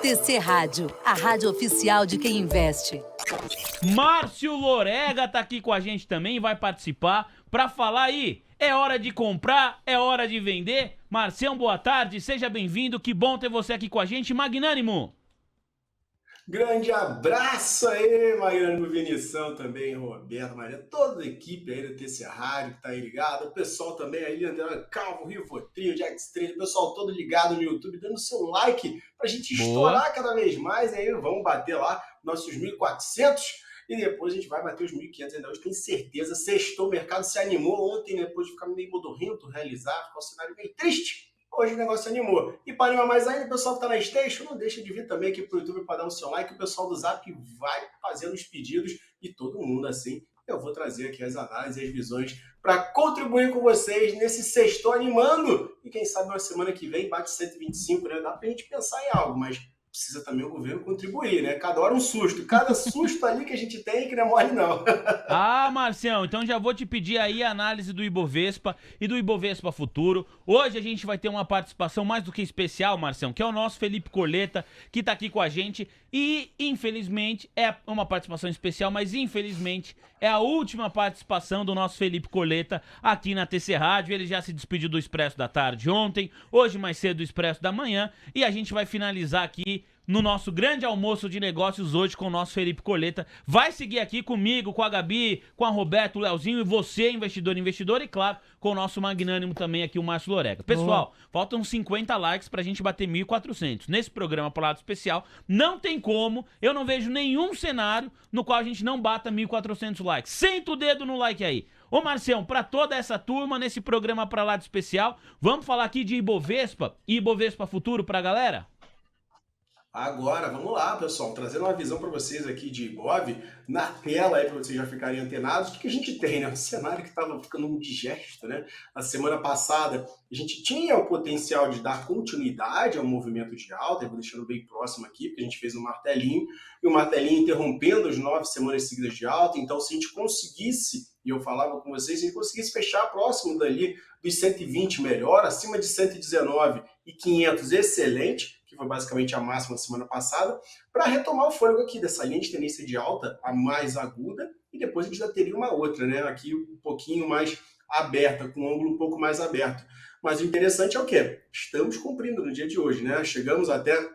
TC Rádio, a rádio oficial de quem investe. Márcio Lorega tá aqui com a gente também, vai participar para falar aí. É hora de comprar, é hora de vender. Marcião, boa tarde, seja bem-vindo. Que bom ter você aqui com a gente, magnânimo. Grande abraço aí, Magnânimo Vinição também, Roberto, Maria, toda a equipe aí da TC Rádio que tá aí ligado, o pessoal também aí, André Calvo, Rio Fotrio, Jack Estrela, o pessoal todo ligado no YouTube, dando seu like pra gente estourar cada vez mais, aí vamos bater lá nossos 1.400 e depois a gente vai bater os 1.500 ainda hoje, tenho certeza. Sextou, o mercado se animou ontem, depois de ficar meio modorrento, realizar, ficou um cenário meio triste. Hoje o negócio se animou. E para animar mais ainda, o pessoal que está na Station, não deixa de vir também aqui pro YouTube para dar o seu like. O pessoal do Zap vai fazendo os pedidos e todo mundo assim. Eu vou trazer aqui as análises e as visões para contribuir com vocês nesse sexto animando. E quem sabe na semana que vem bate 125, né? Dá para a gente pensar em algo, mas precisa também o governo contribuir, né? Cada hora um susto. Cada susto ali que a gente tem que não é mole, não. Ah, Marcião, então já vou te pedir aí a análise do Ibovespa e do Ibovespa Futuro. Hoje a gente vai ter uma participação mais do que especial, Marcião, que é o nosso Felipe Coleta, que tá aqui com a gente. E, infelizmente, é uma participação especial, mas infelizmente é a última participação do nosso Felipe Coleta aqui na TC Rádio. Ele já se despediu do Expresso da Tarde ontem, hoje mais cedo do Expresso da Manhã, e a gente vai finalizar aqui no nosso grande almoço de negócios hoje com o nosso Felipe Coleta. Vai seguir aqui comigo, com a Gabi, com a Roberto, o Leozinho e você, investidor e, claro, com o nosso magnânimo também aqui, o Márcio Lorega. Pessoal, faltam 50 likes pra gente bater 1.400. Nesse programa pro lado especial, não tem como, eu não vejo nenhum cenário no qual a gente não bata 1.400 likes. Senta o dedo no like aí. Ô Marcião, pra toda essa turma, nesse programa pra lado especial, vamos falar aqui de Ibovespa e Ibovespa Futuro pra galera? Agora, vamos lá, pessoal, trazendo uma visão para vocês aqui de Ibov, na tela aí para vocês já ficarem antenados. O que a gente tem, né? Um cenário que estava ficando um digesto, né? Na semana passada, a gente tinha o potencial de dar continuidade ao movimento de alta, eu vou deixando bem próximo aqui, porque a gente fez um martelinho, e o martelinho interrompendo as 9 semanas seguidas de alta. Então, se a gente conseguisse, e eu falava com vocês, se a gente conseguisse fechar próximo dali dos 120 melhor, acima de 119.500, excelente, que foi basicamente a máxima da semana passada, para retomar o fôlego aqui dessa linha de tendência de alta, a mais aguda, e depois a gente já teria uma outra, né? Aqui um pouquinho mais aberta, com um ângulo um pouco mais aberto. Mas o interessante é o quê? Estamos cumprindo no dia de hoje, né? Chegamos até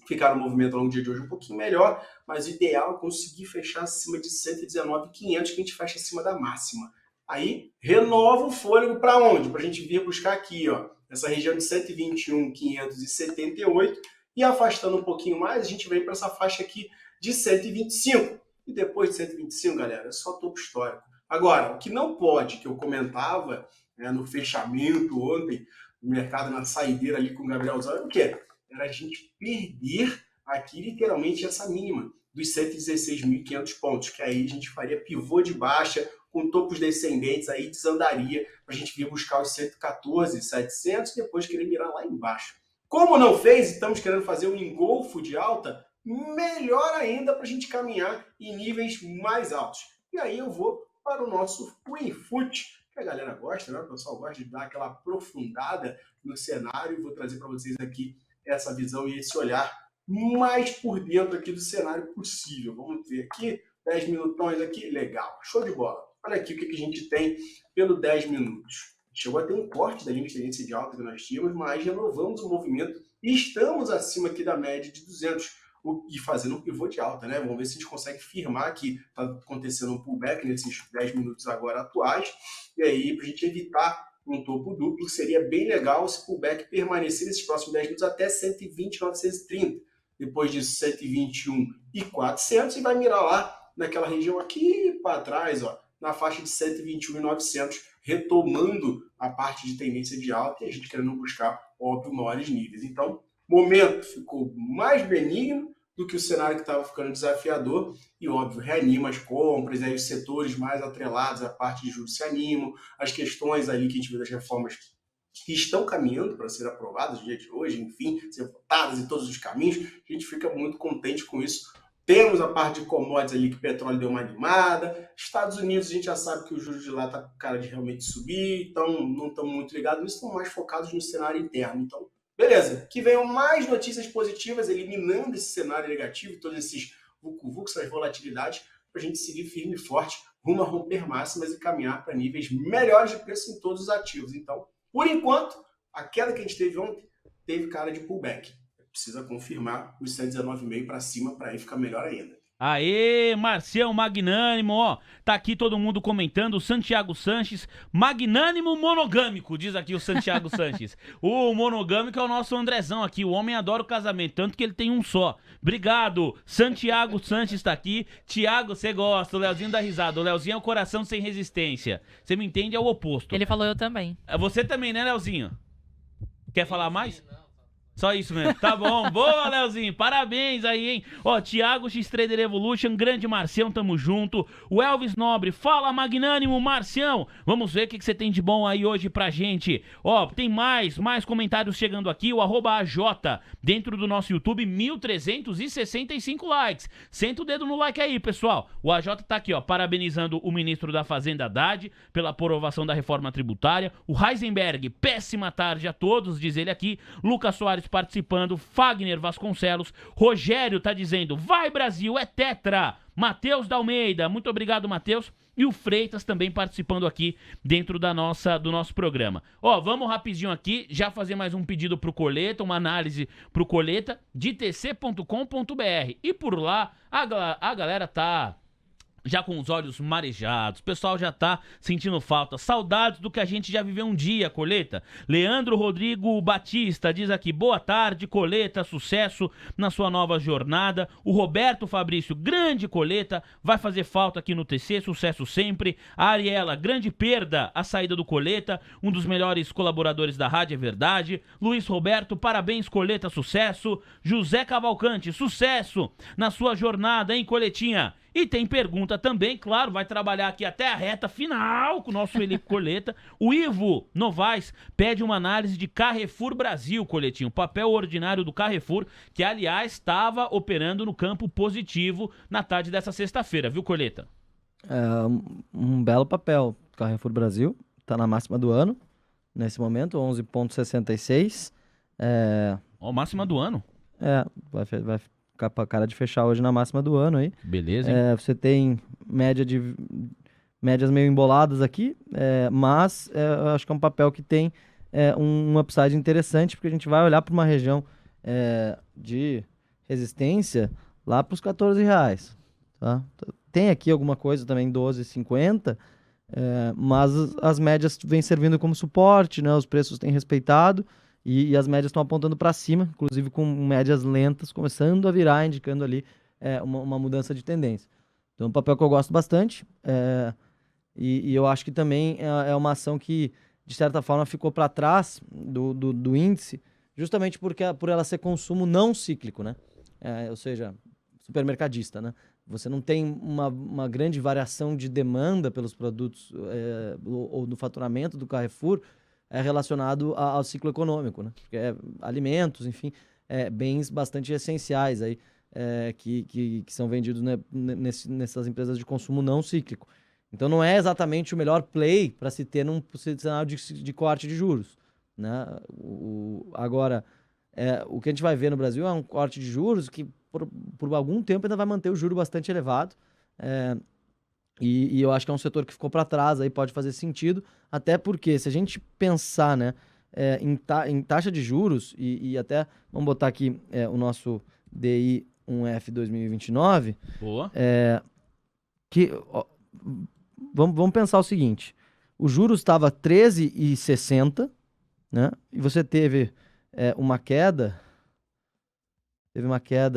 ficar no movimento ao longo do dia de hoje um pouquinho melhor, mas o ideal é conseguir fechar acima de 119.500, que a gente fecha acima da máxima. Aí, renova o fôlego para onde? Para a gente vir buscar aqui, ó, essa região de 121.578, e afastando um pouquinho mais, a gente vem para essa faixa aqui de 125. E depois de 125, galera, é só topo histórico. Agora, o que não pode, que eu comentava, né, no fechamento ontem, no mercado, na saideira ali com o Gabrielzão, era o quê? Era a gente perder aqui, literalmente, essa mínima dos 116.500 pontos, que aí a gente faria pivô de baixa, com topos descendentes, aí desandaria para a gente vir buscar os 114.700 e depois querer mirar lá embaixo. Como não fez e estamos querendo fazer um engolfo de alta, melhor ainda para a gente caminhar em níveis mais altos. E aí eu vou para o nosso WinFoot, que a galera gosta, né? O pessoal gosta de dar aquela aprofundada no cenário. Vou trazer para vocês aqui essa visão e esse olhar mais por dentro aqui do cenário possível. Vamos ver aqui, 10 minutões aqui, legal, show de bola. Olha aqui o que a gente tem pelo 10 minutos. Chegou a ter um corte da linha de tendência de alta que nós tínhamos, mas renovamos o movimento e estamos acima aqui da média de 200 e fazendo um pivô de alta, né? Vamos ver se a gente consegue firmar que está acontecendo um pullback nesses 10 minutos agora atuais. E aí, para a gente evitar um topo duplo, seria bem legal se o pullback permanecer nesses próximos 10 minutos até 120.930. Depois disso, 121.400 e vai mirar lá naquela região aqui para trás, ó, na faixa de 121.900, retomando a parte de tendência de alta e a gente querendo buscar, óbvio, maiores níveis. Então, o momento ficou mais benigno do que o cenário que estava ficando desafiador e, óbvio, reanima as compras, aí os setores mais atrelados à parte de juros se animam, as questões ali que a gente vê das reformas que estão caminhando para ser aprovadas no dia de hoje, enfim, ser votadas em todos os caminhos, a gente fica muito contente com isso. Temos a parte de commodities ali que o petróleo deu uma animada. Estados Unidos, a gente já sabe que o juros de lá está com cara de realmente subir, então não estamos muito ligados nisso, estamos mais focados no cenário interno. Então, Beleza, que venham mais notícias positivas, eliminando esse cenário negativo, todos esses vucu-vucos, essas volatilidades, para a gente seguir firme e forte, rumo a romper máximas e caminhar para níveis melhores de preço em todos os ativos. Então, por enquanto, a queda que a gente teve ontem teve cara de pullback. Precisa confirmar os 119,5 para cima, para aí ficar melhor ainda. Aê, Marcião magnânimo, ó, tá aqui todo mundo comentando, o Santiago Sanches, magnânimo monogâmico, diz aqui o Santiago Sanches. O monogâmico é o nosso Andrezão aqui, o homem adora o casamento, tanto que ele tem um só. Obrigado, Santiago Sanches tá aqui. Tiago, você gosta, o Leozinho dá risada, o Leozinho é o coração sem resistência, você me entende, é o oposto. Ele falou eu também. Você também, né, Leozinho? Quer falar mais? Só isso mesmo. Tá bom. Boa, Leozinho. Parabéns aí, hein? Ó, Thiago X-Trader Evolution, grande Marcião, tamo junto. O Elvis Nobre, fala magnânimo, Marcião. Vamos ver o que você tem de bom aí hoje pra gente. Ó, tem mais comentários chegando aqui. O @AJ, dentro do nosso YouTube, 1.365 likes. Senta o dedo no like aí, pessoal. O AJ tá aqui, ó, parabenizando o ministro da Fazenda, Haddad, pela aprovação da reforma tributária. O Heisenberg, péssima tarde a todos, diz ele aqui. Lucas Soares participando, Fagner Vasconcelos, Rogério tá dizendo, vai Brasil, é tetra, Matheus da Almeida, muito obrigado Matheus, e o Freitas também participando aqui dentro do nosso programa. Ó, vamos rapidinho aqui, já fazer mais um pedido pro Coleta, uma análise pro Coleta, de tc.com.br, e por lá a galera tá já com os olhos marejados, o pessoal já tá sentindo falta, saudades do que a gente já viveu um dia, Coleta. Leandro Rodrigo Batista diz aqui, boa tarde, Coleta, sucesso na sua nova jornada. O Roberto Fabrício, grande Coleta, vai fazer falta aqui no TC, sucesso sempre. A Ariela, grande perda a saída do Coleta, um dos melhores colaboradores da rádio, é verdade. Luiz Roberto, parabéns, Coleta, sucesso. José Cavalcante, sucesso na sua jornada, hein, Coletinha? E tem pergunta também, claro, vai trabalhar aqui até a reta final com o nosso Felipe Coleta. O Ivo Novaes pede uma análise de Carrefour Brasil, Coletinho, o papel ordinário do Carrefour, que aliás estava operando no campo positivo na tarde dessa sexta-feira, viu, Coleta? É um belo papel. Carrefour Brasil está na máxima do ano, nesse momento, 11,66. Ó, máxima do ano. Vai ficar com a cara de fechar hoje na máxima do ano aí. Beleza, hein? Você tem médias meio emboladas aqui, mas eu acho que é um papel que tem um upside interessante, porque a gente vai olhar para uma região de resistência lá para os R$14. Tá? Tem aqui alguma coisa também, 12,50, mas as médias vêm servindo como suporte, né? Os preços têm respeitado, e as médias estão apontando para cima, inclusive com médias lentas, começando a virar, indicando ali uma mudança de tendência. Então, um papel que eu gosto bastante, e eu acho que também é uma ação que, de certa forma, ficou para trás do índice, justamente por ela ser consumo não cíclico, né? Ou seja, supermercadista, né? Você não tem uma grande variação de demanda pelos produtos ou no faturamento do Carrefour, relacionado ao ciclo econômico, né? Porque alimentos, enfim, bens bastante essenciais aí, que são vendidos, né, nessas empresas de consumo não cíclico. Então não é exatamente o melhor play para se ter num cenário de corte de juros, né? Agora, o que a gente vai ver no Brasil é um corte de juros que por algum tempo ainda vai manter o juro bastante elevado, e eu acho que é um setor que ficou para trás, aí pode fazer sentido, até porque se a gente pensar, né, em taxa de juros, e até vamos botar aqui o nosso DI 1F 2029, Boa. Vamos pensar o seguinte, o juros estava 13,60, né, e você teve uma queda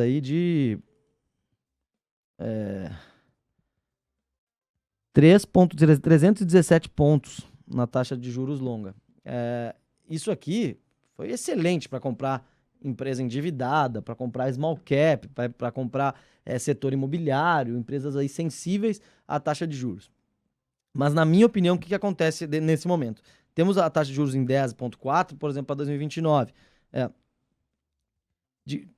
aí de 317 pontos na taxa de juros longa. Isso aqui foi excelente para comprar empresa endividada, para comprar small cap, para comprar setor imobiliário, empresas aí sensíveis à taxa de juros. Mas, na minha opinião, o que acontece nesse momento? Temos a taxa de juros em 10,4, por exemplo, para 2029.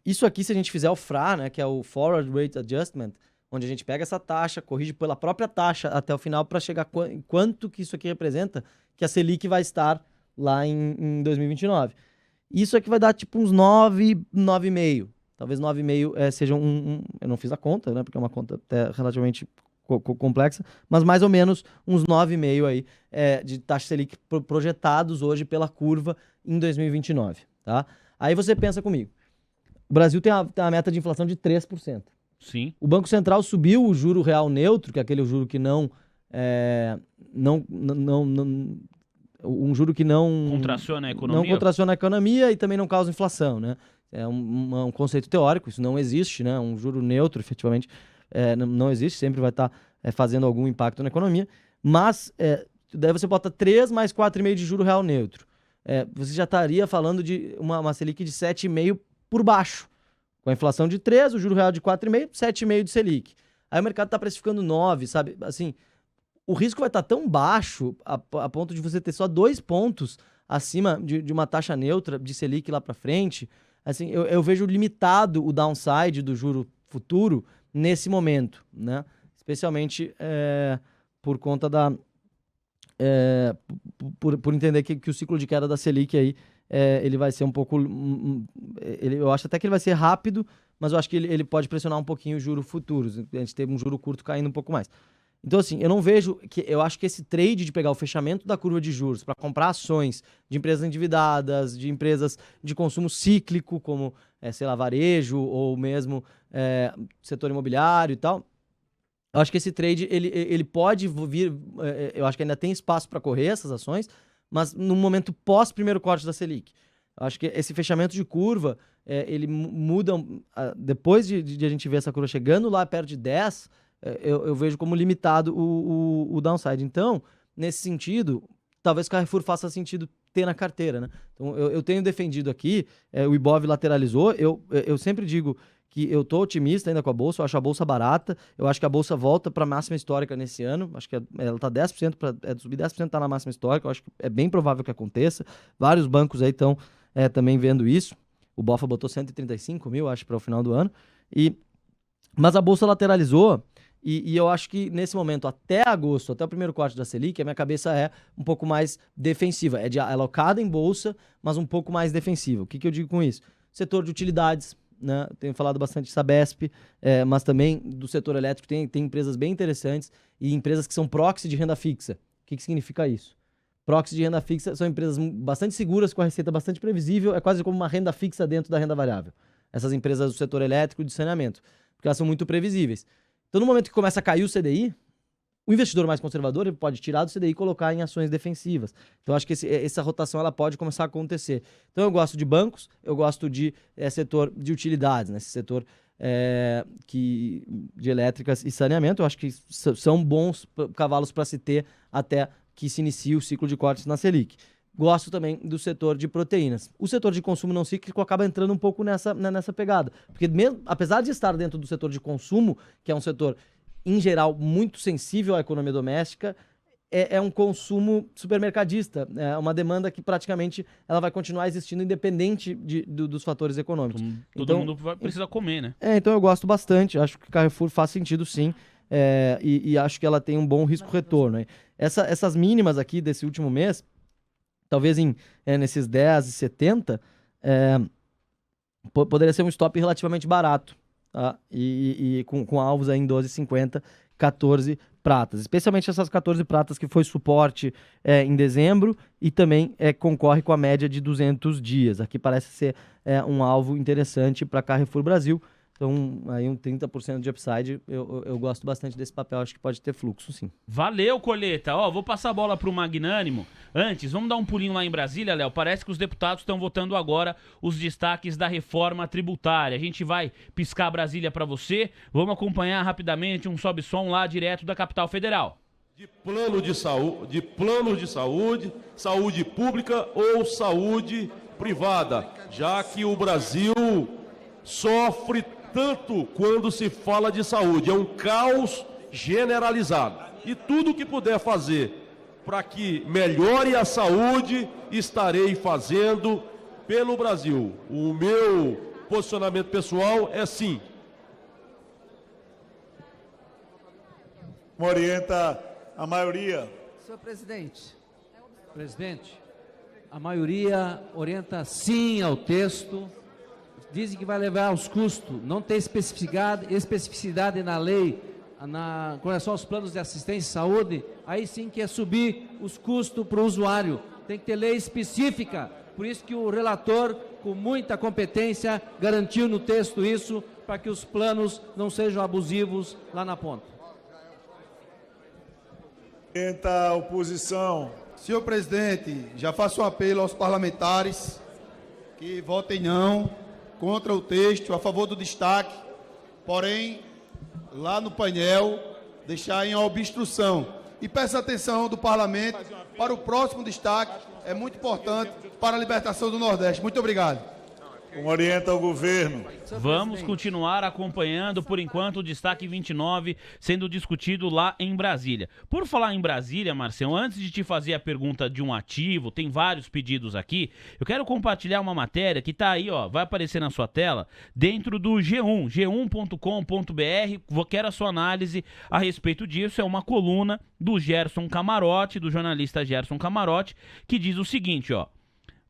Isso aqui, se a gente fizer o FRA, né, que é o Forward Rate Adjustment, onde a gente pega essa taxa, corrige pela própria taxa até o final para chegar quanto que isso aqui representa, que a Selic vai estar lá em 2029. Isso aqui vai dar tipo uns 9, 9,5. Talvez 9,5 seja eu não fiz a conta, né? Porque é uma conta até relativamente complexa, mas mais ou menos uns 9,5 aí de taxa Selic projetados hoje pela curva em 2029, tá? Aí você pensa comigo. O Brasil tem a meta de inflação de 3%. Sim. O Banco Central subiu o juro real neutro, que é aquele juro que um juro que não Contraciona a economia? Não contraciona a economia e também não causa inflação, né? É um conceito teórico, isso não existe, né? Um juro neutro, efetivamente, não existe, sempre vai estar fazendo algum impacto na economia, mas daí você bota 3 mais 4,5 de juro real neutro. Você já estaria falando de uma Selic de 7,5 por baixo. Com a inflação de 3, o juro real de 4,5, 7,5 de Selic. Aí o mercado está precificando 9, sabe? Assim, o risco vai estar tão baixo a ponto de você ter só 2 pontos acima de uma taxa neutra de Selic lá para frente. Assim, eu vejo limitado o downside do juro futuro nesse momento, né? Especialmente por conta por entender que o ciclo de queda da Selic aí ele vai ser um pouco... eu acho até que ele vai ser rápido, mas eu acho que ele pode pressionar um pouquinho os juros futuros. A gente teve um juro curto caindo um pouco mais. Então, assim, eu acho que esse trade de pegar o fechamento da curva de juros para comprar ações de empresas endividadas, de empresas de consumo cíclico, como, sei lá, varejo ou mesmo setor imobiliário e tal, eu acho que esse trade, ele pode vir, eu acho que ainda tem espaço para correr essas ações, mas no momento pós primeiro corte da Selic. Eu acho que esse fechamento de curva, ele muda, depois de a gente ver essa curva chegando lá perto de 10, eu vejo como limitado o downside. Então, nesse sentido, talvez o Carrefour faça sentido ter na carteira, né? Então, eu tenho defendido aqui, o Ibov lateralizou, eu sempre digo que eu tô otimista ainda com a Bolsa, eu acho a Bolsa barata, eu acho que a Bolsa volta para a máxima histórica nesse ano, acho que ela tá 10%, subir 10% tá na máxima histórica, eu acho que é bem provável que aconteça, vários bancos aí estão também vendo isso, o Bofa botou 135 mil, acho, para o final do ano, mas a Bolsa lateralizou, e eu acho que nesse momento, até agosto, até o primeiro corte da Selic, a minha cabeça é um pouco mais defensiva. É alocada em bolsa, mas um pouco mais defensiva. O que eu digo com isso? Setor de utilidades, né? Tenho falado bastante de Sabesp, mas também do setor elétrico tem empresas bem interessantes e empresas que são proxy de renda fixa. O que significa isso? Proxy de renda fixa são empresas bastante seguras, com a receita bastante previsível, é quase como uma renda fixa dentro da renda variável. Essas empresas do setor elétrico e de saneamento, porque elas são muito previsíveis. Então, no momento que começa a cair o CDI, o investidor mais conservador ele pode tirar do CDI e colocar em ações defensivas. Então, acho que essa rotação ela pode começar a acontecer. Então, eu gosto de bancos, eu gosto de setor de utilidades, né? Esse setor de elétricas e saneamento. Eu acho que são bons cavalos para se ter até que se inicie o ciclo de cortes na Selic. Gosto também do setor de proteínas. O setor de consumo não cíclico acaba entrando um pouco nessa pegada. Porque mesmo, apesar de estar dentro do setor de consumo, que é um setor, em geral, muito sensível à economia doméstica, é um consumo supermercadista. É uma demanda que praticamente ela vai continuar existindo independente dos fatores econômicos. Todo mundo precisa comer, né? Então eu gosto bastante. Acho que Carrefour faz sentido sim. E acho que ela tem um bom risco-retorno. Essas mínimas aqui desse último mês, talvez nesses 10,70, poderia ser um stop relativamente barato, tá? E com alvos aí em 12,50, 14 pratas. Especialmente essas 14 pratas que foi suporte em dezembro e também concorre com a média de 200 dias. Aqui parece ser um alvo interessante para Carrefour Brasil. Então, aí um 30% de upside, eu gosto bastante desse papel, acho que pode ter fluxo, sim. Valeu, Colheita. Vou passar a bola pro Magnânimo. Antes, vamos dar um pulinho lá em Brasília, Léo. Parece que os deputados estão votando agora os destaques da reforma tributária. A gente vai piscar Brasília para você. Vamos acompanhar rapidamente um sobe-som lá direto da capital federal. De plano de saúde, saúde pública ou saúde privada, já que o Brasil sofre tanto quando se fala de saúde, é um caos generalizado. E tudo que puder fazer para que melhore a saúde, estarei fazendo pelo Brasil. O meu posicionamento pessoal é sim. Orienta a maioria. Senhor presidente. A maioria orienta sim ao texto, dizem que vai levar aos custos, não tem especificidade na lei, com relação aos planos de assistência e saúde, aí sim que é subir os custos para o usuário, tem que ter lei específica, por isso que o relator, com muita competência, garantiu no texto isso, para que os planos não sejam abusivos lá na ponta. A oposição. Senhor presidente, já faço um apelo aos parlamentares que votem não, contra o texto, a favor do destaque, porém, lá no painel, deixarem a obstrução. E peço a atenção do parlamento para o próximo destaque, é muito importante para a libertação do Nordeste. Muito obrigado. Orienta o governo. Vamos continuar acompanhando, por enquanto, o destaque 29 sendo discutido lá em Brasília. Por falar em Brasília, Marcelo, antes de te fazer a pergunta de um ativo, tem vários pedidos aqui, eu quero compartilhar uma matéria que tá aí, ó, vai aparecer na sua tela, dentro do G1, g1.com.br, quero a sua análise a respeito disso, é uma coluna do Gerson Camarote, do jornalista Gerson Camarote, que diz o seguinte, ó,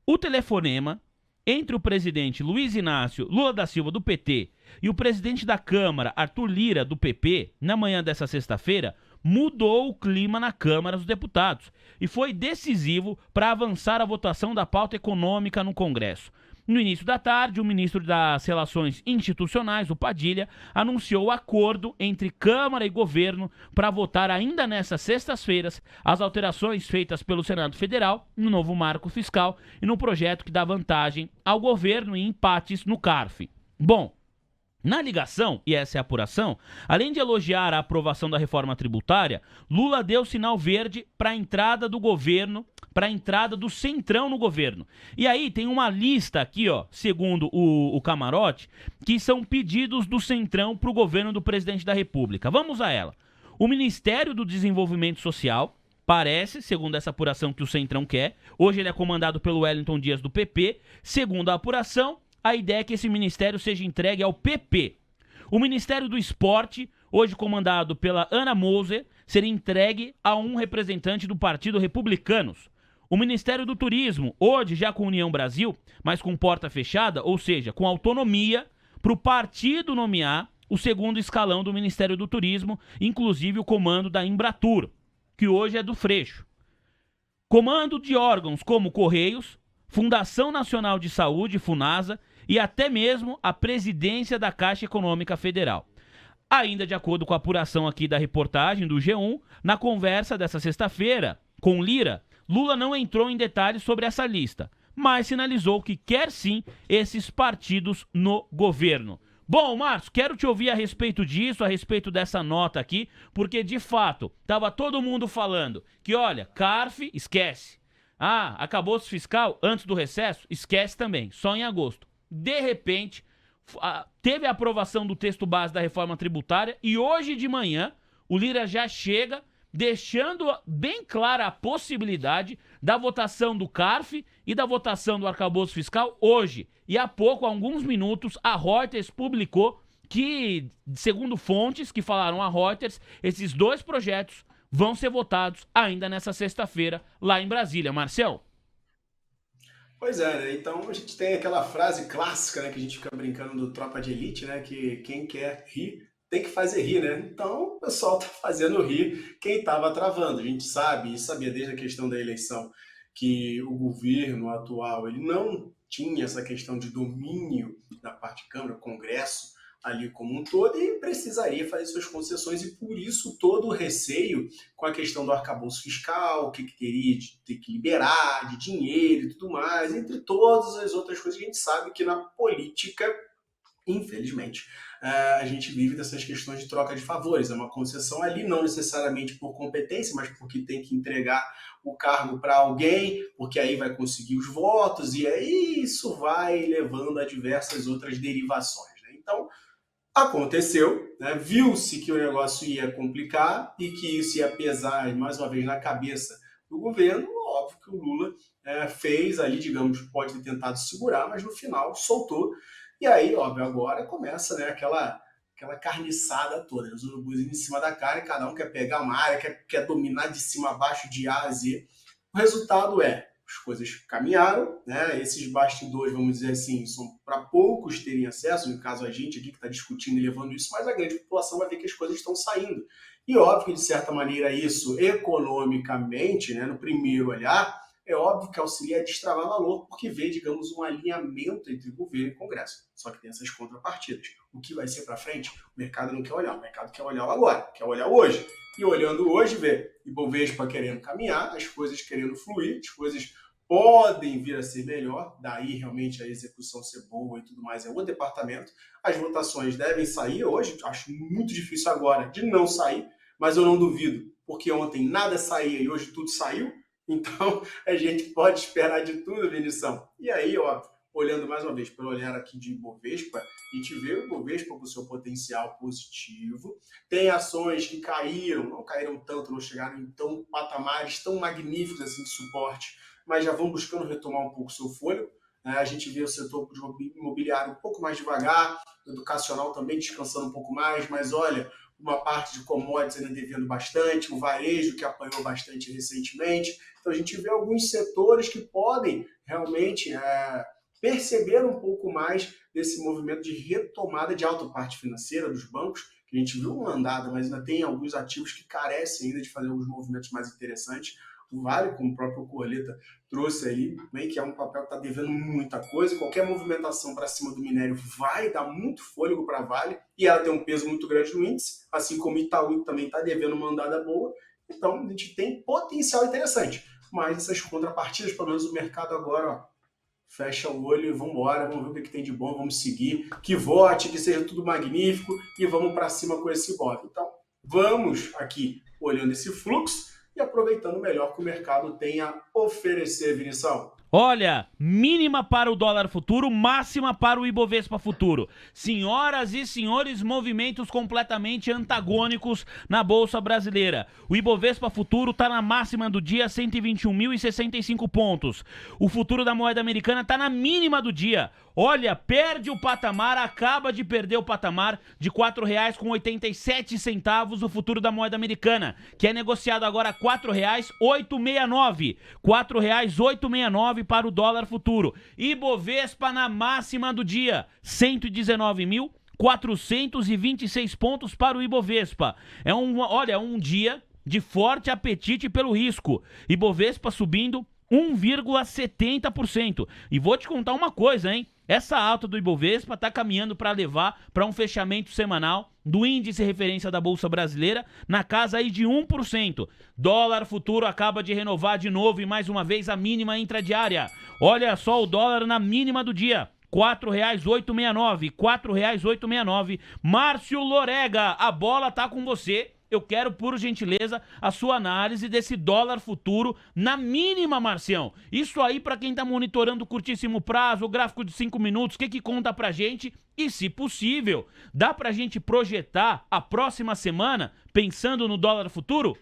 o telefonema entre o presidente Luiz Inácio Lula da Silva, do PT, e o presidente da Câmara, Arthur Lira, do PP, na manhã dessa sexta-feira, mudou o clima na Câmara dos Deputados e foi decisivo para avançar a votação da pauta econômica no Congresso. No início da tarde, o ministro das Relações Institucionais, o Padilha, anunciou o acordo entre Câmara e Governo para votar ainda nessas sextas-feiras as alterações feitas pelo Senado Federal no novo marco fiscal e no projeto que dá vantagem ao governo em empates no CARF. Bom, na ligação, e essa é a apuração, além de elogiar a aprovação da reforma tributária, Lula deu sinal verde para a entrada do governo, para a entrada do Centrão no governo. E aí tem uma lista aqui, ó, segundo o Camarote, que são pedidos do Centrão para o governo do presidente da República. Vamos a ela. O Ministério do Desenvolvimento Social, parece, segundo essa apuração que o Centrão quer, hoje ele é comandado pelo Wellington Dias do PP, segundo a apuração, a ideia é que esse ministério seja entregue ao PP. O Ministério do Esporte, hoje comandado pela Ana Moser, seria entregue a um representante do Partido Republicanos. O Ministério do Turismo, hoje já com União Brasil, mas com porta fechada, ou seja, com autonomia, para o partido nomear o segundo escalão do Ministério do Turismo, inclusive o comando da Embratur, que hoje é do Freixo. Comando de órgãos como Correios, Fundação Nacional de Saúde, FUNASA, e até mesmo a presidência da Caixa Econômica Federal. Ainda de acordo com a apuração aqui da reportagem do G1, na conversa dessa sexta-feira com Lira, Lula não entrou em detalhes sobre essa lista, mas sinalizou que quer sim esses partidos no governo. Bom, Márcio, quero te ouvir a respeito disso, a respeito dessa nota aqui, porque de fato, estava todo mundo falando que, olha, CARF, esquece. Ah, acabou-se fiscal antes do recesso? Esquece também, só em agosto. De repente, teve a aprovação do texto base da reforma tributária e hoje de manhã o Lira já chega deixando bem clara a possibilidade da votação do CARF e da votação do arcabouço fiscal hoje. E há pouco, há alguns minutos, a Reuters publicou que, segundo fontes que falaram a Reuters, esses dois projetos vão ser votados ainda nessa sexta-feira lá em Brasília. Marcel? Pois é, né? Então a gente tem aquela frase clássica, né, que a gente fica brincando do Tropa de Elite, né, que quem quer rir tem que fazer rir, né? Então o pessoal tá fazendo rir quem estava travando. A gente sabe, e sabia desde a questão da eleição, que o governo atual ele não tinha essa questão de domínio da parte de Câmara, Congresso, ali como um todo, e precisaria fazer suas concessões, e por isso todo o receio com a questão do arcabouço fiscal, o que teria de ter que liberar, de dinheiro e tudo mais, entre todas as outras coisas que a gente sabe que na política, infelizmente, a gente vive dessas questões de troca de favores. É uma concessão ali, não necessariamente por competência, mas porque tem que entregar o cargo para alguém, porque aí vai conseguir os votos, e aí isso vai levando a diversas outras derivações, né? Então, aconteceu, né? Viu-se que o negócio ia complicar e que isso ia pesar, mais uma vez, na cabeça do governo. Óbvio que o Lula fez ali, digamos, pode ter tentado segurar, mas no final soltou. E aí, óbvio, agora começa, né, aquela carniçada toda, os urubus em cima da cara, e cada um quer pegar uma área, quer dominar de cima a baixo, de A a Z. O resultado é as coisas caminharam, né? Esses bastidores, vamos dizer assim, são para poucos terem acesso, no caso a gente aqui que está discutindo e levando isso, mas a grande população vai ver que as coisas estão saindo. E óbvio que, de certa maneira, isso economicamente, né, no primeiro olhar, é óbvio que auxilia a destravar valor, porque vê, digamos, um alinhamento entre governo e Congresso. Só que tem essas contrapartidas. O que vai ser para frente, o mercado não quer olhar, o mercado quer olhar o agora, quer olhar hoje. E olhando hoje, vê Ibovespa querendo caminhar, as coisas querendo fluir, as coisas podem vir a ser melhor, daí realmente a execução ser boa e tudo mais é outro departamento. As votações devem sair hoje, acho muito difícil agora de não sair, mas eu não duvido, porque ontem nada saía e hoje tudo saiu, então a gente pode esperar de tudo, Vinição. E aí, óbvio, olhando mais uma vez pelo olhar aqui de Ibovespa, a gente vê o Ibovespa com o seu potencial positivo, tem ações que caíram, não caíram tanto, não chegaram em patamares tão magníficos assim de suporte, mas já vão buscando retomar um pouco o seu fôlego. A gente vê o setor imobiliário um pouco mais devagar, o educacional também descansando um pouco mais, mas olha, uma parte de commodities ainda devendo bastante, o varejo que apanhou bastante recentemente. Então a gente vê alguns setores que podem realmente perceber um pouco mais desse movimento de retomada de alta parte financeira dos bancos, que a gente viu uma andada, mas ainda tem alguns ativos que carecem ainda de fazer alguns movimentos mais interessantes. O Vale, como o próprio Corleta trouxe aí, bem, que é um papel que está devendo muita coisa. Qualquer movimentação para cima do minério vai dar muito fôlego para a Vale e ela tem um peso muito grande no índice, assim como Itaú também está devendo uma andada boa. Então, a gente tem potencial interessante. Mas essas contrapartidas, pelo menos o mercado agora, ó, fecha o olho e vamos embora, vamos ver o que tem de bom, vamos seguir, que vote, que seja tudo magnífico e vamos para cima com esse Ibov. Então, vamos aqui olhando esse fluxo e aproveitando o melhor que o mercado tem a oferecer, Vinição. Olha, mínima para o dólar futuro, máxima para o Ibovespa futuro. Senhoras e senhores, movimentos completamente antagônicos na Bolsa Brasileira. O Ibovespa futuro está na máxima do dia, 121.065 pontos. O futuro da moeda americana está na mínima do dia. Olha, perde o patamar, acaba de perder o patamar de R$ 4,87 o futuro da moeda americana, que é negociado agora a R$ 4,869. R$ 4,869 para o dólar futuro. Ibovespa na máxima do dia, 119.426 pontos para o Ibovespa. É um dia de forte apetite pelo risco. Ibovespa subindo 1,70%. E vou te contar uma coisa, hein? Essa alta do Ibovespa está caminhando para levar para um fechamento semanal do índice referência da Bolsa Brasileira na casa aí de 1%. Dólar futuro acaba de renovar de novo e mais uma vez a mínima intradiária. Olha só o dólar na mínima do dia. R$ 4,869. R$ 4,869. Márcio Lorega, a bola tá com você. Eu quero, por gentileza, a sua análise desse dólar futuro na mínima, Marcião. Isso aí, para quem tá monitorando o curtíssimo prazo, o gráfico de 5 minutos, o que conta pra gente? E, se possível, dá pra gente projetar a próxima semana pensando no dólar futuro?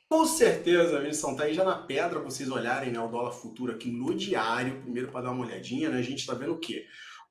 Com certeza, Wilson, tá aí já na pedra vocês olharem, né, o dólar futuro aqui no diário, primeiro para dar uma olhadinha, né, a gente tá vendo o quê?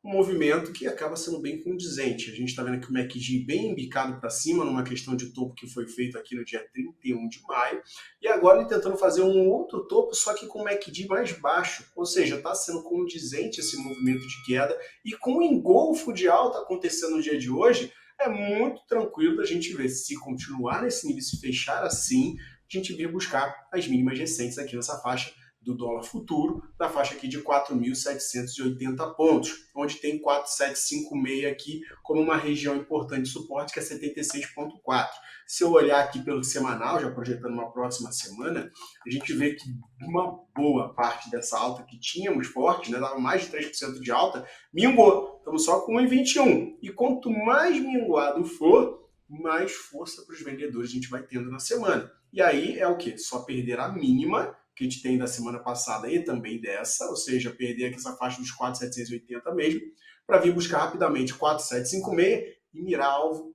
Um movimento que acaba sendo bem condizente. A gente está vendo aqui o MACD bem embicado para cima, numa questão de topo que foi feito aqui no dia 31 de maio, e agora ele tentando fazer um outro topo, só que com o MACD mais baixo, ou seja, está sendo condizente esse movimento de queda, e com o engolfo de alta acontecendo no dia de hoje, é muito tranquilo da gente ver se continuar nesse nível, se fechar assim, a gente vir buscar as mínimas recentes aqui nessa faixa do dólar futuro, na faixa aqui de 4.780 pontos, onde tem 4.756 aqui como uma região importante de suporte, que é 76,4. Se eu olhar aqui pelo semanal, já projetando uma próxima semana, a gente vê que uma boa parte dessa alta que tínhamos forte, né, dava mais de 3% de alta, mingou. Estamos só com 1,21. E quanto mais minguado for, mais força para os vendedores a gente vai tendo na semana. E aí é o quê? Só perder a mínima que a gente tem da semana passada e também dessa, ou seja, perder aqui essa faixa dos 4.780 mesmo, para vir buscar rapidamente 4.756 e mirar alvo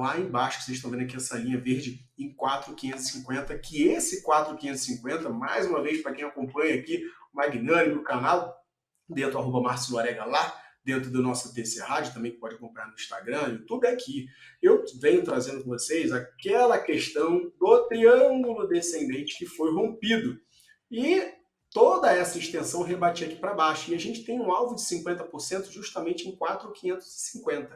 lá embaixo, que vocês estão vendo aqui essa linha verde, em 4.550, que esse 4.550, mais uma vez, para quem acompanha aqui o Magnânimo, o canal, dentro do @Márcio Lorega lá, dentro do nosso TC Rádio, também que pode acompanhar no Instagram, YouTube aqui. Eu venho trazendo com vocês aquela questão do triângulo descendente que foi rompido. E toda essa extensão rebatia aqui para baixo. E a gente tem um alvo de 50% justamente em 4.550.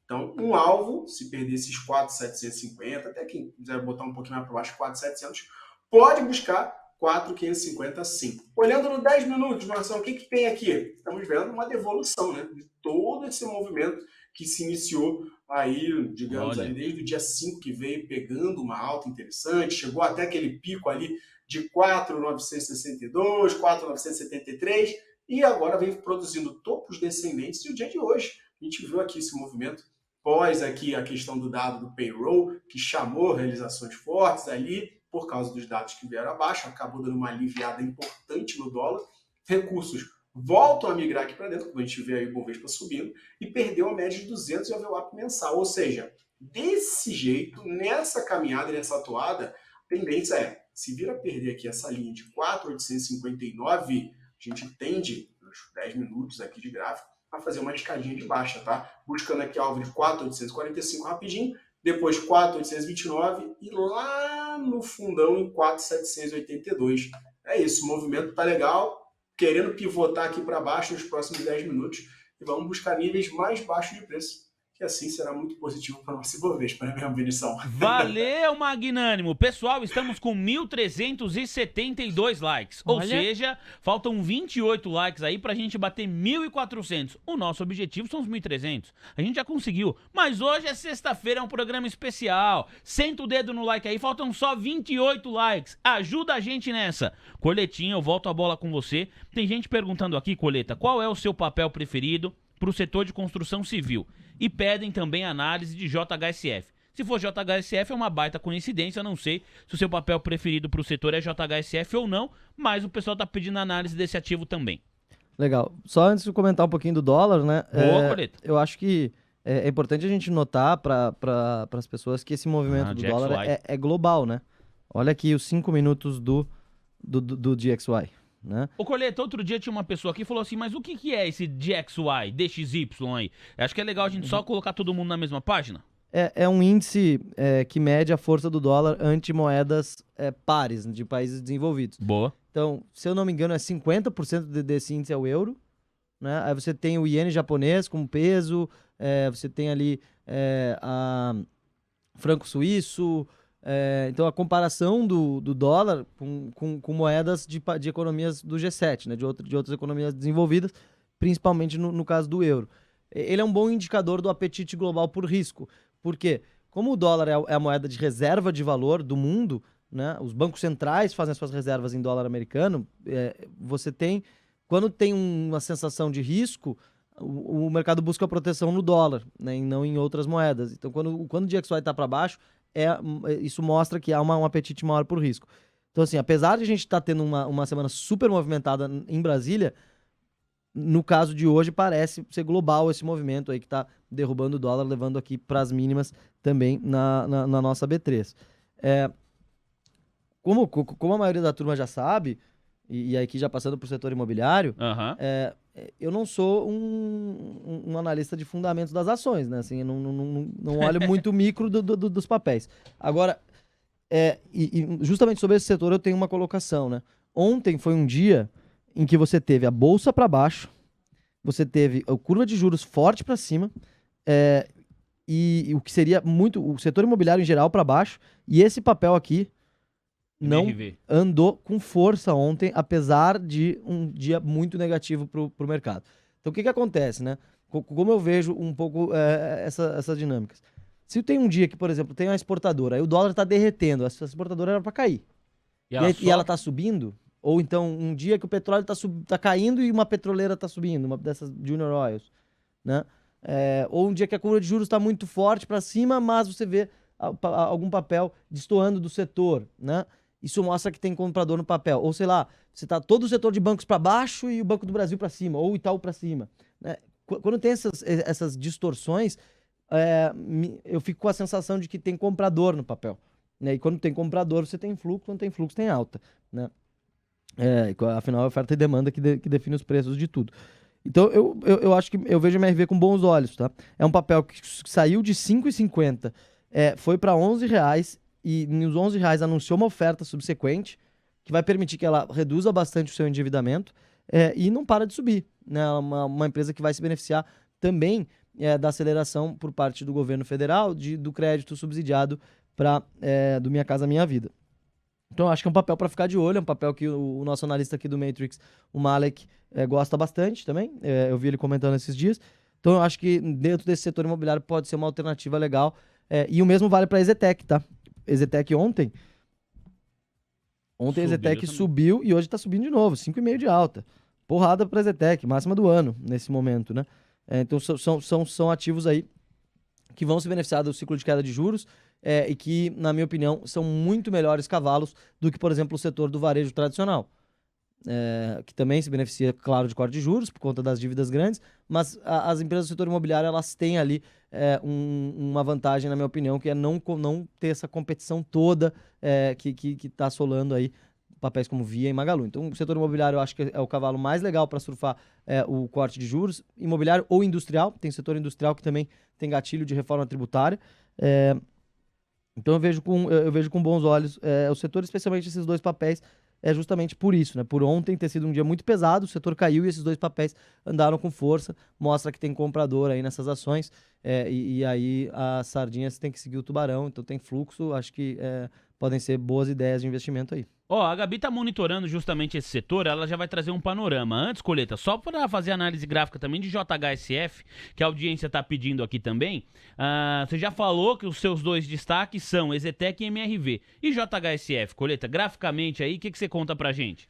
Então, um alvo, se perder esses 4.750, até quem quiser botar um pouquinho mais para baixo, 4.700, pode buscar 4.550 sim. Olhando no 10 minutos, Marcelo, o que tem aqui? Estamos vendo uma devolução, né, de todo esse movimento que se iniciou aí, digamos, ali desde o dia 5, que veio pegando uma alta interessante, chegou até aquele pico ali de 4.962, 4.973, e agora vem produzindo topos descendentes. E o dia de hoje, a gente viu aqui esse movimento pós aqui a questão do dado do payroll, que chamou realizações fortes ali, por causa dos dados que vieram abaixo, acabou dando uma aliviada importante no dólar. Recursos voltam a migrar aqui para dentro, como a gente vê aí o Bovespa subindo, e perdeu a média de 200 e o VWAP mensal. Ou seja, desse jeito, nessa caminhada, nessa atuada, a tendência é, se vir a perder aqui essa linha de 4.859, a gente tende, nos 10 minutos aqui de gráfico, a fazer uma escadinha de baixa, tá? Buscando aqui alvo de 4.845 rapidinho, depois 4.829 e lá no fundão em 4.782. É isso, o movimento tá legal, querendo pivotar aqui para baixo nos próximos 10 minutos e vamos buscar níveis mais baixos de preço, que assim será muito positivo para o nosso Ibovespa, né, minha Vinição? Valeu, Magnânimo! Pessoal, estamos com 1.372 likes. Ou seja, faltam 28 likes aí pra gente bater 1.400. O nosso objetivo são os 1.300. A gente já conseguiu. Mas hoje é sexta-feira, é um programa especial. Senta o dedo no like aí, faltam só 28 likes. Ajuda a gente nessa. Coletinha, eu volto a bola com você. Tem gente perguntando aqui, Coleta, qual é o seu papel preferido pro setor de construção civil? E pedem também análise de JHSF. Se for JHSF é uma baita coincidência, eu não sei se o seu papel preferido para o setor é JHSF ou não, mas o pessoal está pedindo análise desse ativo também. Legal. Só antes de comentar um pouquinho do dólar, né? Boa, Coleta. Eu acho que é importante a gente notar para as pessoas que esse movimento do dólar é global, né? Olha aqui os 5 minutos do DXY. Né? Ô Coleta, outro dia tinha uma pessoa aqui que falou assim, mas o que é esse DXY, DXY aí? Acho que é legal a gente só colocar todo mundo na mesma página. É um índice que mede a força do dólar ante moedas pares de países desenvolvidos. Boa. Então, se eu não me engano, 50% desse índice é o euro. Né? Aí você tem o iene japonês como peso, você tem ali a franco suíço. Então, a comparação do dólar com moedas de economias do G7, né? de outras economias desenvolvidas, principalmente no caso do euro. Ele é um bom indicador do apetite global por risco. Por quê? Como o dólar é a moeda de reserva de valor do mundo, né? Os bancos centrais fazem as suas reservas em dólar americano, você tem, quando tem uma sensação de risco, o mercado busca proteção no dólar, né? E não em outras moedas. Então, quando o DXY está para baixo, isso mostra que há um apetite maior por risco. Então, assim, apesar de a gente estar tendo uma semana super movimentada em Brasília, no caso de hoje parece ser global esse movimento aí que está derrubando o dólar, levando aqui para as mínimas também na nossa B3. Como a maioria da turma já sabe, e aqui já passando para o setor imobiliário, eu não sou um analista de fundamentos das ações, né? Assim, eu não olho muito micro dos papéis. Agora, justamente sobre esse setor eu tenho uma colocação, né? Ontem foi um dia em que você teve a bolsa para baixo, você teve a curva de juros forte para cima, e o que seria o setor imobiliário em geral para baixo, e esse papel aqui não andou com força ontem, apesar de um dia muito negativo para o mercado. Então, o que acontece, né? Como eu vejo um pouco essas dinâmicas. Se tem um dia que, por exemplo, tem uma exportadora, aí o dólar está derretendo, essa exportadora era para cair, e ela está subindo, ou então um dia que o petróleo está caindo e uma petroleira está subindo, uma dessas junior oils, né? Ou um dia que a curva de juros está muito forte para cima, mas você vê algum papel destoando do setor, né? Isso mostra que tem comprador no papel. Ou sei lá, você tá todo o setor de bancos para baixo e o Banco do Brasil para cima, ou o Itaú para cima, né? Quando tem essas distorções, eu fico com a sensação de que tem comprador no papel, né? E quando tem comprador, você tem fluxo, quando tem fluxo, tem alta, né? Afinal, é oferta e demanda que define os preços de tudo. Então, eu acho que eu vejo a MRV com bons olhos, tá? É um papel que saiu de R$ 5,50, foi para R$ 11, e nos R$ 11 anunciou uma oferta subsequente, que vai permitir que ela reduza bastante o seu endividamento e não para de subir, né? Uma empresa que vai se beneficiar também da aceleração por parte do governo federal do crédito subsidiado do Minha Casa Minha Vida. Então, eu acho que é um papel para ficar de olho, é um papel que o nosso analista aqui do Matrix, o Malek, gosta bastante também. Eu vi ele comentando esses dias. Então, eu acho que dentro desse setor imobiliário pode ser uma alternativa legal. E o mesmo vale para a Exetec, tá? Exetec ontem a Exetec subiu e hoje está subindo de novo, 5,5 de alta. Porrada para a Exetec, máxima do ano nesse momento, né? Então, são ativos aí que vão se beneficiar do ciclo de queda de juros e que, na minha opinião, são muito melhores cavalos do que, por exemplo, o setor do varejo tradicional, que também se beneficia, claro, de corte de juros por conta das dívidas grandes, mas as empresas do setor imobiliário, elas têm ali uma vantagem, na minha opinião, que é não ter essa competição toda que está assolando aí papéis como Via e Magalu. Então, o setor imobiliário eu acho que é o cavalo mais legal para surfar o corte de juros, imobiliário ou industrial. Tem setor industrial que também tem gatilho de reforma tributária. Então, eu vejo com bons olhos o setor, especialmente esses dois papéis, justamente por isso, né? Por ontem ter sido um dia muito pesado, o setor caiu e esses dois papéis andaram com força, mostra que tem comprador aí nessas ações, e aí as sardinhas tem que seguir o tubarão, então tem fluxo, acho que podem ser boas ideias de investimento aí. A Gabi tá monitorando justamente esse setor, ela já vai trazer um panorama. Antes, Coleta, só para fazer análise gráfica também de JHSF, que a audiência tá pedindo aqui também, você já falou que os seus dois destaques são Exetec e MRV. E JHSF, Coleta, graficamente aí, o que você conta pra gente?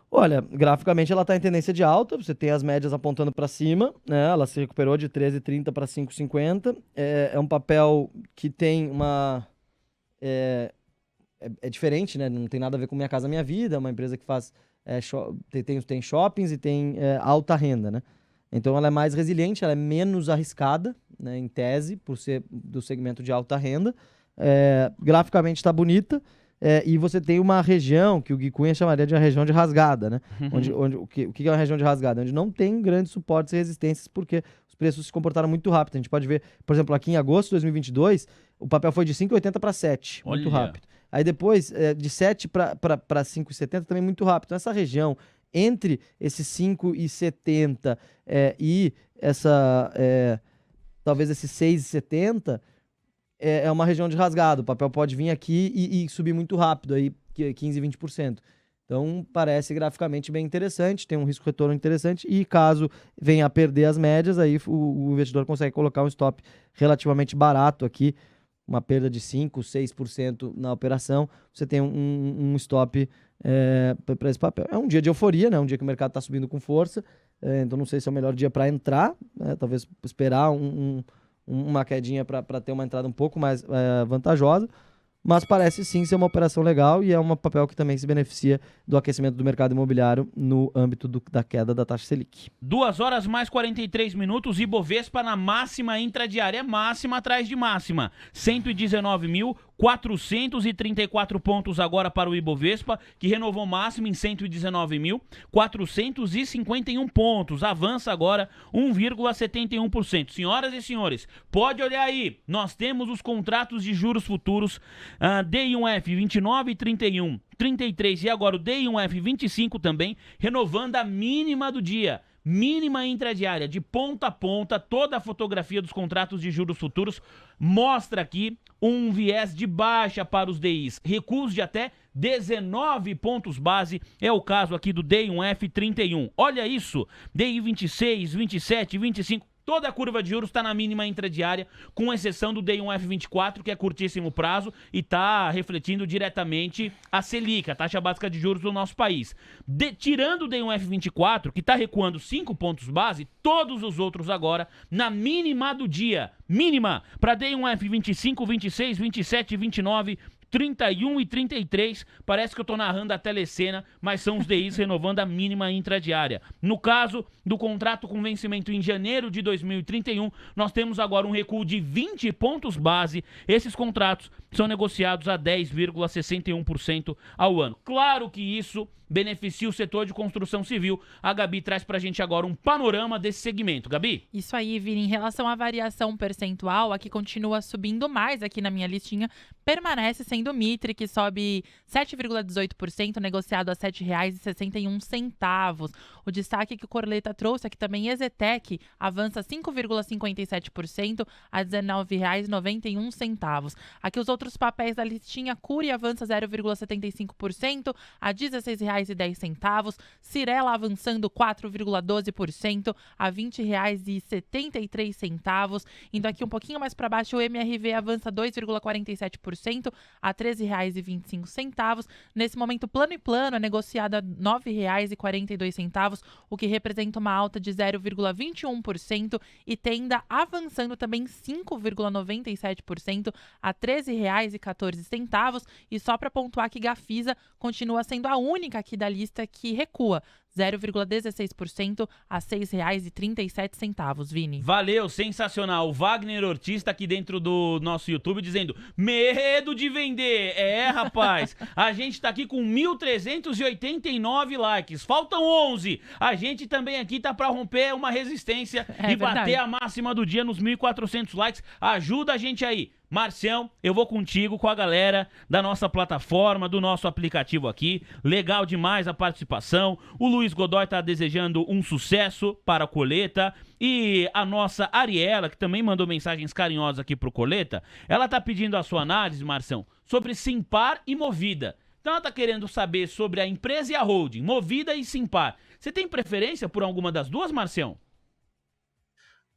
Olha, graficamente ela está em tendência de alta, você tem as médias apontando para cima, né? Ela se recuperou de 13,30 para 5,50. É um papel que tem uma... É diferente, né? Não tem nada a ver com Minha Casa Minha Vida, é uma empresa que faz tem shoppings e tem alta renda, né? Então ela é mais resiliente, ela é menos arriscada, né, em tese, por ser do segmento de alta renda. Graficamente está bonita. E você tem uma região que o Gui Cunha chamaria de uma região de rasgada, né? O que é uma região de rasgada? Onde não tem grandes suportes e resistências, porque os preços se comportaram muito rápido. A gente pode ver, por exemplo, aqui em agosto de 2022, o papel foi de 5,80 para 7, muito rápido. Aí depois, de 7 para 5,70, também muito rápido. Então, essa região entre esses 5,70 e talvez esses 6,70... é uma região de rasgado, o papel pode vir aqui e subir muito rápido, aí 15, 20%. Então, parece graficamente bem interessante, tem um risco-retorno interessante, e caso venha a perder as médias, aí o investidor consegue colocar um stop relativamente barato aqui, uma perda de 5, 6% na operação, você tem um stop para esse papel. É um dia de euforia, né? Um dia que o mercado está subindo com força, então não sei se é o melhor dia para entrar, talvez esperar uma quedinha para ter uma entrada um pouco mais vantajosa, mas parece sim ser uma operação legal e é um papel que também se beneficia do aquecimento do mercado imobiliário no âmbito da queda da taxa Selic. 2 horas mais 43 minutos, Ibovespa na máxima intradiária, máxima atrás de máxima, 119.434 pontos agora para o Ibovespa, que renovou máximo em 119.451 pontos, avança agora 1,71%. Senhoras e senhores, pode olhar aí, nós temos os contratos de juros futuros, DI1F 29, 31, 33 e agora o DI1F 25 também, renovando a mínima do dia. Mínima intradiária, de ponta a ponta, toda a fotografia dos contratos de juros futuros mostra aqui um viés de baixa para os DIs. Recuos de até 19 pontos base, é o caso aqui do DI1F 31. Olha isso, DI 26, 27, 25... Toda a curva de juros está na mínima intradiária, com exceção do DI1F24, que é curtíssimo prazo e está refletindo diretamente a Selic, a taxa básica de juros do nosso país. Tirando o DI1F24, que está recuando 5 pontos base, todos os outros agora na mínima do dia. Mínima para DI1F25, 26, 27, 29, 31 e 33, parece que eu tô narrando a telecena, mas são os DIs renovando a mínima intradiária. No caso do contrato com vencimento em janeiro de 2031, nós temos agora um recuo de 20 pontos base. Esses contratos são negociados a 10,61% ao ano. Claro que isso beneficia o setor de construção civil. A Gabi traz pra gente agora um panorama desse segmento. Gabi? Isso aí, Vini. Em relação à variação percentual, aqui continua subindo mais aqui na minha listinha. Permanece sendo o Mitre, que sobe 7,18%, negociado a R$ 7,61. O destaque que o Corleta trouxe aqui também, Ezetec, avança 5,57% a R$ 19,91. Aqui os outros papéis da listinha, Cury avança 0,75% a R$ 16,10. Cirela avançando 4,12% a R$ 20,73. Indo aqui um pouquinho mais para baixo, o MRV avança 2,47% a R$ 13,25. Nesse momento, Plano e Plano é negociado a R$ 9,42, o que representa uma alta de 0,21%, e Tenda avançando também 5,97% a R$ 13,14. E só para pontuar que Gafisa continua sendo a única aqui da lista que recua 0,16% a R$ 6,37, Vini. Valeu, sensacional. O Wagner Ortiz tá aqui dentro do nosso YouTube dizendo: medo de vender. É, rapaz, a gente tá aqui com 1.389 likes, faltam 11. A gente também aqui tá pra romper uma resistência e bater a máxima do dia nos 1.400 likes. Ajuda a gente aí. Marcião, eu vou contigo, com a galera da nossa plataforma, do nosso aplicativo aqui. Legal demais a participação. O Luiz Godoy tá desejando um sucesso para a Coleta. E a nossa Ariela, que também mandou mensagens carinhosas aqui pro Coleta, ela tá pedindo a sua análise, Marcião, sobre Simpar e Movida. Então ela tá querendo saber sobre a empresa e a holding, Movida e Simpar. Você tem preferência por alguma das duas, Marcião?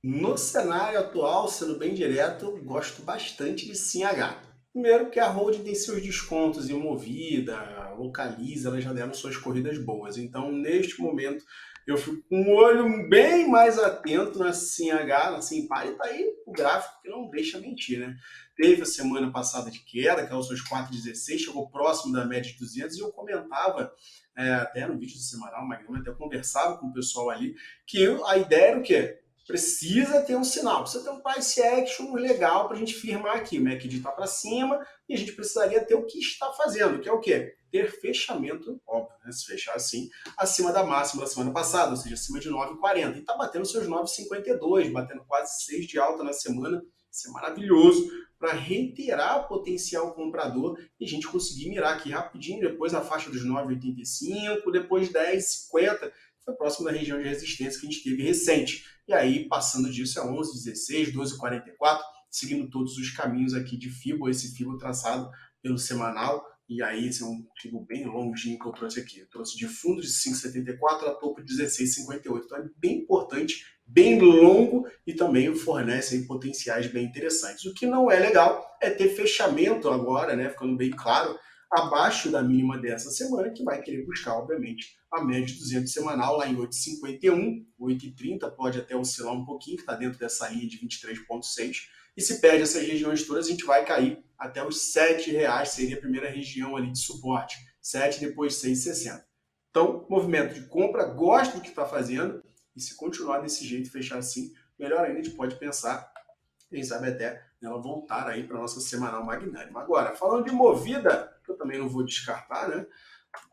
No cenário atual, sendo bem direto, gosto bastante de SimH. Primeiro que a holding tem seus descontos em Movida, Localiza, elas já deram suas corridas boas. Então, neste momento, eu fico com um olho bem mais atento na SimH, na Simpar, e tá aí o gráfico que não deixa mentir, né? Teve a semana passada de queda, caiu seus 4,16, chegou próximo da média de 200, e eu comentava, até no vídeo do semanal, mas eu até conversava com o pessoal ali, que a ideia era o quê? Precisa ter um sinal, precisa ter um price action legal para a gente firmar aqui. O MACD está para cima e a gente precisaria ter o que está fazendo, que é o quê? Ter fechamento, óbvio, né? Se fechar assim, acima da máxima da semana passada, ou seja, acima de 9,40. E está batendo seus 9,52, batendo quase 6 de alta na semana. Isso é maravilhoso para reiterar potencial comprador e a gente conseguir mirar aqui rapidinho, depois a faixa dos 9,85, depois 10,50, foi próximo da região de resistência que a gente teve recente. E aí, passando disso, é 11,16, 12,44, seguindo todos os caminhos aqui de FIBO, esse FIBO traçado pelo semanal. E aí, esse é um FIBO bem longinho que eu trouxe aqui. Eu trouxe de fundo de 5,74 a topo de 16,58. Então, é bem importante, bem longo e também fornece aí potenciais bem interessantes. O que não é legal é ter fechamento agora, né, ficando bem claro, abaixo da mínima dessa semana, que vai querer buscar, obviamente, a média de 200 semanal lá em 8,51, 8,30, pode até oscilar um pouquinho, que está dentro dessa linha de 23,6, e se perde essas regiões todas, a gente vai cair até os R$7, seria a primeira região ali de suporte, 7, depois 6,60. Então, movimento de compra, gosto do que está fazendo, e se continuar desse jeito, fechar assim, melhor ainda, a gente pode pensar, quem sabe até ela voltar aí para a nossa semanal magnânima. Agora, falando de Movida, que eu também não vou descartar, né?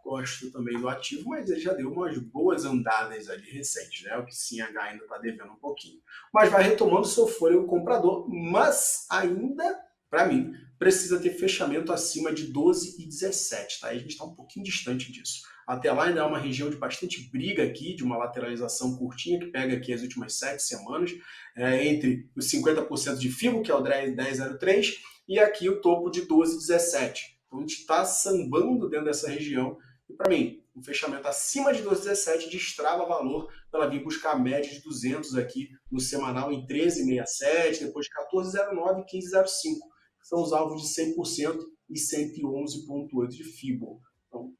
Gosto também do ativo, mas ele já deu umas boas andadas ali recentes, né? O que SimH ainda está devendo um pouquinho. Mas vai retomando seu fôlego comprador, mas ainda, para mim, precisa ter fechamento acima de 12,17, tá? E a gente está um pouquinho distante disso. Até lá ainda é uma região de bastante briga aqui, de uma lateralização curtinha, que pega aqui as últimas 7 semanas, entre os 50% de FIBO, que é o 10,03, e aqui o topo de 12,17. Então a gente está sambando dentro dessa região, e para mim, um fechamento acima de 12,17 destrava valor para ela vir buscar a média de 200 aqui no semanal em 13,67, depois 14,09 e 15,05, que são os alvos de 100% e 111,8 de FIBO. Então,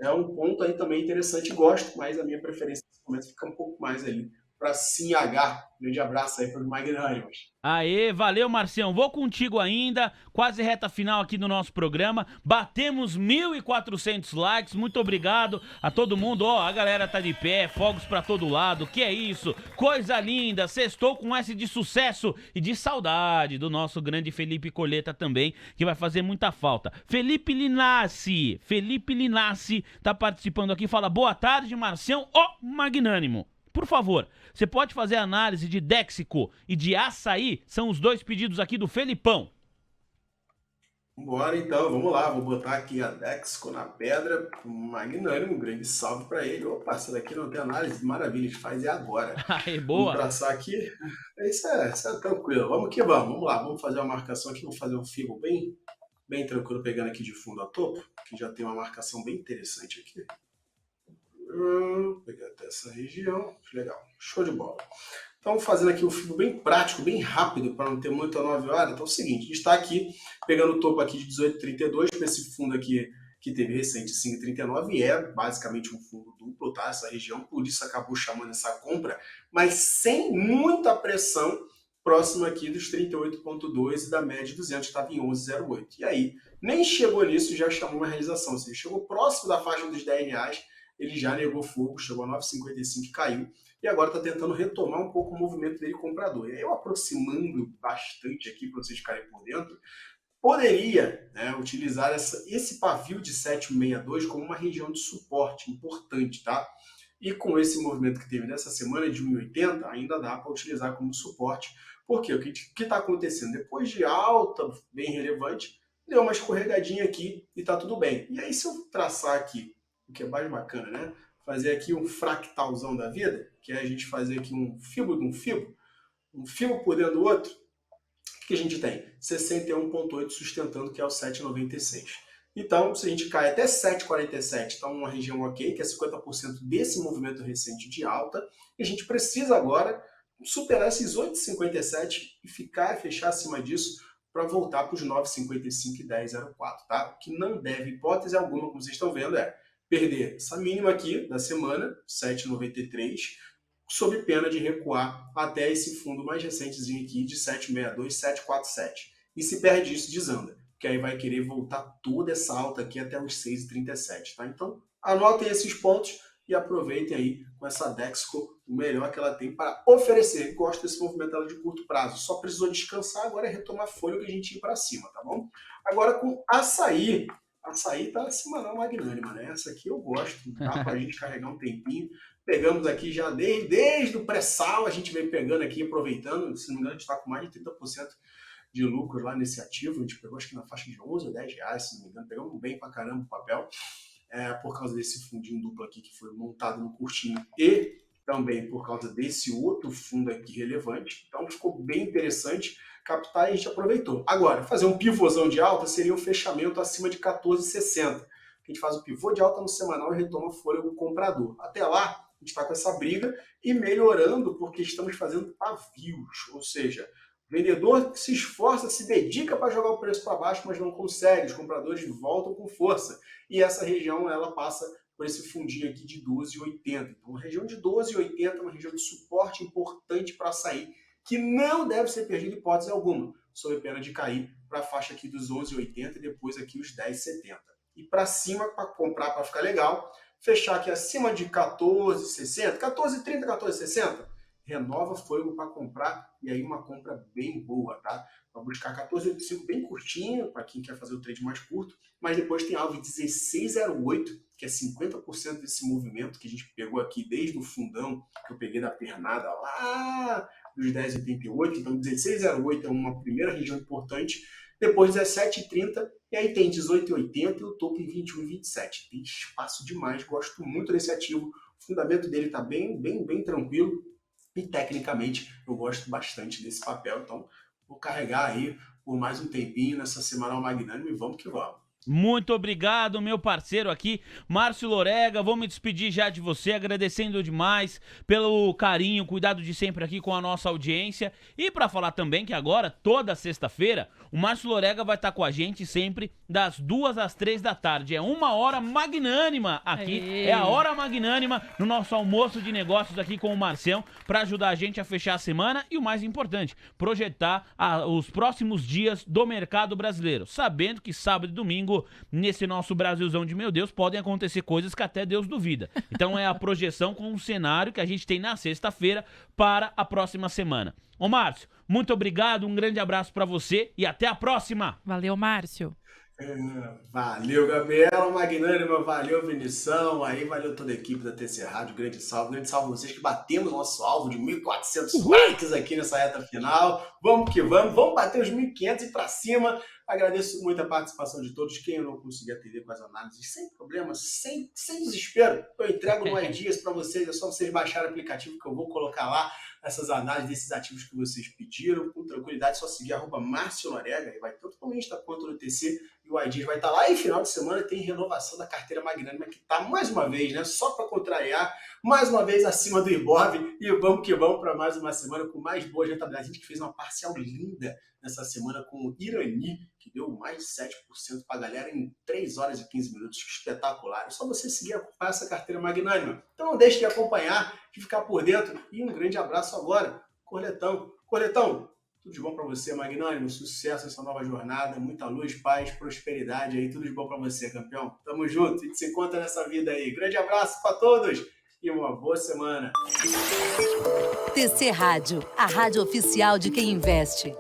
é um ponto aí também interessante, gosto, mas a minha preferência nesse momento fica um pouco mais ali para SimH. Grande abraço aí para os magnânimos. Aê, valeu, Marcião. Vou contigo ainda, quase reta final aqui do nosso programa. Batemos 1.400 likes, muito obrigado a todo mundo. Ó, a galera tá de pé, fogos pra todo lado, que é isso? Coisa linda, sextou com S de sucesso e de saudade do nosso grande Felipe Colheita também, que vai fazer muita falta. Felipe Linassi tá participando aqui, fala boa tarde, Marcião, ó, magnânimo. Por favor, você pode fazer análise de Dexico e de Açaí? São os dois pedidos aqui do Felipão. Bora então, vamos lá, vou botar aqui a Dexico na pedra, magnânimo, grande salve para ele. Opa, essa daqui não tem análise, maravilha, a gente faz agora. Aí, boa. Vamos traçar aqui, isso é tranquilo, vamos que vamos lá, vamos fazer uma marcação aqui, vamos fazer um fibo bem tranquilo, pegando aqui de fundo a topo, que já tem uma marcação bem interessante aqui. Pegar até essa região, legal, show de bola. Então, fazendo aqui um fibo bem prático, bem rápido, para não ter muito a 9 horas. Então é o seguinte, a gente está aqui pegando o topo aqui de 18,32 para esse fundo aqui que teve recente 5,39 e é basicamente um fundo duplo, tá? Essa região, por isso acabou chamando essa compra, mas sem muita pressão, próximo aqui dos 38,2 e da média de 200, estava em 11,08. E aí, nem chegou nisso, já chamou uma realização, ou seja, chegou próximo da faixa dos R$10, ele já negou fogo, chegou a 9,55 e caiu. E agora está tentando retomar um pouco o movimento dele comprador. E aí eu aproximando bastante aqui para vocês ficarem por dentro, poderia, né, utilizar esse pavio de 7,62 como uma região de suporte importante, tá? E com esse movimento que teve nessa semana de 1,80, ainda dá para utilizar como suporte. Por quê? O que está acontecendo? Depois de alta bem relevante, deu uma escorregadinha aqui e está tudo bem. E aí se eu traçar aqui, o que é mais bacana, né? Fazer aqui um fractalzão da vida, que é a gente fazer aqui um fibo de um fibo por dentro do outro. O que a gente tem? 61,8 sustentando, que é o 7,96. Então, se a gente cai até 7,47, está uma região ok, que é 50% desse movimento recente de alta, e a gente precisa agora superar esses 8,57 e fechar acima disso para voltar para os 9,55 e 10,04, tá? O que não deve, hipótese alguma, como vocês estão vendo, é perder essa mínima aqui da semana, 7,93, sob pena de recuar até esse fundo mais recentezinho aqui de 7,62, 7,47. E se perde isso, desanda, que aí vai querer voltar toda essa alta aqui até os 6,37, tá? Então, anotem esses pontos e aproveitem aí com essa Dexico, o melhor que ela tem para oferecer. Gosto desse movimento dela de curto prazo. Só precisou descansar, agora é retomar fôlego que a gente ir para cima, tá bom? Agora com Açaí. Açaí tá semanal magnânima, né? Essa aqui eu gosto, dá pra gente carregar um tempinho. Pegamos aqui já desde o pré-sal, a gente vem pegando aqui, aproveitando. Se não me engano, a gente tá com mais de 30% de lucro lá nesse ativo. A gente pegou acho que na faixa de 11 ou 10 reais, se não me engano. Pegamos bem pra caramba o papel, por causa desse fundinho duplo aqui que foi montado no curtinho e também por causa desse outro fundo aqui relevante. Então ficou bem interessante captar e a gente aproveitou. Agora, fazer um pivôzão de alta seria o fechamento acima de 14,60. A gente faz o pivô de alta no semanal e retoma fôlego comprador. Até lá, a gente está com essa briga e melhorando porque estamos fazendo pavios, ou seja, o vendedor se esforça, se dedica para jogar o preço para baixo, mas não consegue. Os compradores voltam com força. E essa região, ela passa por esse fundinho aqui de 12,80. Então, a região de 12,80 é uma região de suporte importante para sair, que não deve ser perdido hipótese alguma, sob pena de cair para a faixa aqui dos 11,80 e depois aqui os 10,70. E para cima, para comprar, para ficar legal, fechar aqui acima de 14,60, 14,30, 14,60, renova fôlego para comprar, e aí uma compra bem boa, tá? Para buscar 14,85 bem curtinho, para quem quer fazer o trade mais curto, mas depois tem alvo 16,08, que é 50% desse movimento que a gente pegou aqui desde o fundão, que eu peguei da pernada lá dos 10,88, então 16,08 é uma primeira região importante, depois 17,30, e aí tem 18,80 e o topo em 21,27. Tem espaço demais, gosto muito desse ativo, o fundamento dele está bem tranquilo, e tecnicamente eu gosto bastante desse papel, então vou carregar aí por mais um tempinho nessa semanal magnânima e vamos que vamos. Muito obrigado, meu parceiro aqui, Márcio Lorega. Vou me despedir já de você, agradecendo demais pelo carinho, cuidado de sempre aqui com a nossa audiência. E para falar também que agora, toda sexta-feira, o Márcio Lorega vai estar com a gente sempre das 2 às 3 da tarde. É uma hora magnânima aqui, é a hora magnânima no nosso almoço de negócios aqui com o Marcião, para ajudar a gente a fechar a semana e, o mais importante, projetar os próximos dias do mercado brasileiro, sabendo que sábado e domingo, nesse nosso Brasilzão de meu Deus, podem acontecer coisas que até Deus duvida. Então é a projeção com um cenário que a gente tem na sexta-feira para a próxima semana. Ô Márcio, muito obrigado, um grande abraço para você e até a próxima. Valeu, Márcio. Valeu, Gabriela Magnânima, valeu, Vinição, aí valeu toda a equipe da TC Rádio, grande salve a vocês que batemos nosso alvo de 1.400 likes aqui nessa reta final, vamos que vamos bater os 1.500 e pra cima. Agradeço muito a participação de todos. Quem eu não consegui atender com as análises, sem problema, sem desespero, eu entrego no iDias para vocês. É só vocês baixarem o aplicativo que eu vou colocar lá essas análises desses ativos que vocês pediram. Com tranquilidade, é só seguir @Márcio Lorega, e vai tanto no Insta quanto no TC, e o iDias vai estar lá. E final de semana tem renovação da carteira magnânima, que está mais uma vez, né, só para contrariar, mais uma vez acima do Ibov. E vamos que vamos para mais uma semana com mais boa rentabilidade. A gente fez uma parcial linda nessa semana com o Irani, que deu mais de 7% para a galera em 3 horas e 15 minutos. Espetacular. É só você seguir e acompanhar essa carteira magnânima. Então não deixe de acompanhar, de ficar por dentro. E um grande abraço agora, Corletão. Corletão, tudo de bom para você, magnânimo. Sucesso nessa nova jornada. Muita luz, paz, prosperidade aí. Tudo de bom para você, campeão. Tamo junto. A gente se encontra nessa vida aí. Grande abraço para todos e uma boa semana. TC Rádio, a rádio oficial de quem investe.